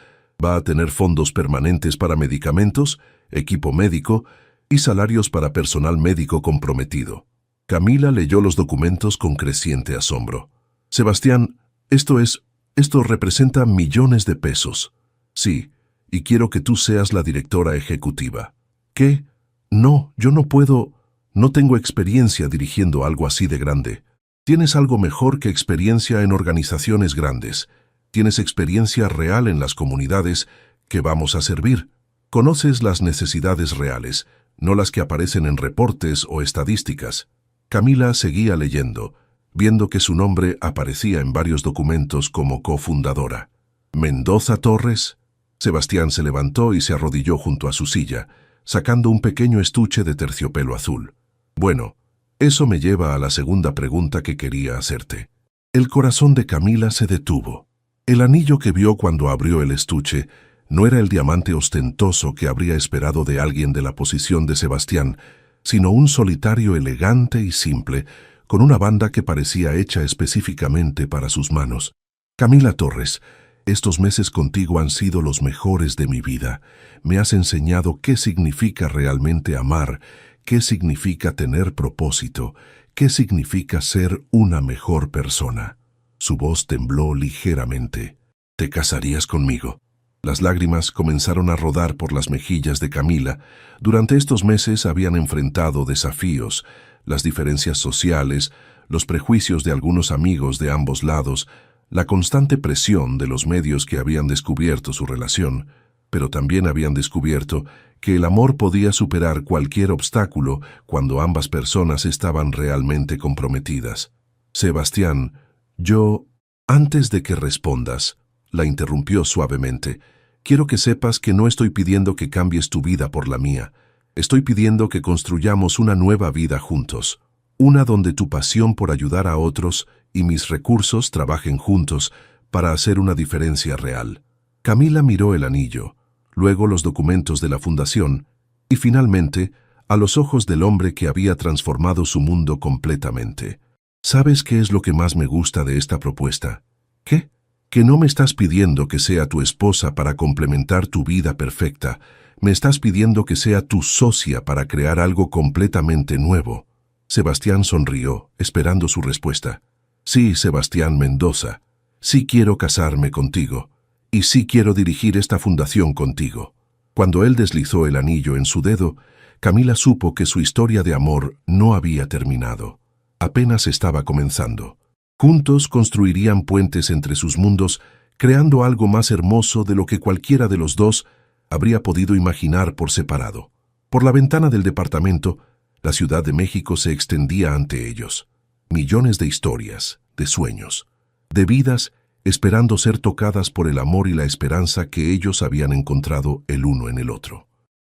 Va a tener fondos permanentes para medicamentos, equipo médico y salarios para personal médico comprometido». Camila leyó los documentos con creciente asombro. «Sebastián, esto representa millones de pesos». «Sí, y quiero que tú seas la directora ejecutiva». «¿Qué? No, yo no puedo. No tengo experiencia dirigiendo algo así de grande». «Tienes algo mejor que experiencia en organizaciones grandes. Tienes experiencia real en las comunidades que vamos a servir. Conoces las necesidades reales, no las que aparecen en reportes o estadísticas». Camila seguía leyendo, viendo que su nombre aparecía en varios documentos como cofundadora. «¿Mendoza Torres?» Sebastián se levantó y se arrodilló junto a su silla, sacando un pequeño estuche de terciopelo azul. «Bueno, eso me lleva a la segunda pregunta que quería hacerte». El corazón de Camila se detuvo. El anillo que vio cuando abrió el estuche no era el diamante ostentoso que habría esperado de alguien de la posición de Sebastián, sino un solitario elegante y simple, con una banda que parecía hecha específicamente para sus manos. «Camila Torres, estos meses contigo han sido los mejores de mi vida. Me has enseñado qué significa realmente amar, qué significa tener propósito, qué significa ser una mejor persona». Su voz tembló ligeramente. «¿Te casarías conmigo?» Las lágrimas comenzaron a rodar por las mejillas de Camila. Durante estos meses habían enfrentado desafíos, las diferencias sociales, los prejuicios de algunos amigos de ambos lados, la constante presión de los medios que habían descubierto su relación, pero también habían descubierto que el amor podía superar cualquier obstáculo cuando ambas personas estaban realmente comprometidas. «Sebastián, yo...» «Antes de que respondas», la interrumpió suavemente, «quiero que sepas que no estoy pidiendo que cambies tu vida por la mía. Estoy pidiendo que construyamos una nueva vida juntos, una donde tu pasión por ayudar a otros y mis recursos trabajen juntos para hacer una diferencia real». Camila miró el anillo, luego los documentos de la fundación y finalmente a los ojos del hombre que había transformado su mundo completamente. «¿Sabes qué es lo que más me gusta de esta propuesta?» «¿Qué?» «Que no me estás pidiendo que sea tu esposa para complementar tu vida perfecta. Me estás pidiendo que sea tu socia para crear algo completamente nuevo». Sebastián sonrió, esperando su respuesta. «Sí, Sebastián Mendoza. Sí quiero casarme contigo. Y sí quiero dirigir esta fundación contigo». Cuando él deslizó el anillo en su dedo, Camila supo que su historia de amor no había terminado. Apenas estaba comenzando. Juntos construirían puentes entre sus mundos, creando algo más hermoso de lo que cualquiera de los dos habría podido imaginar por separado. Por la ventana del departamento, la Ciudad de México se extendía ante ellos. Millones de historias, de sueños, de vidas esperando ser tocadas por el amor y la esperanza que ellos habían encontrado el uno en el otro.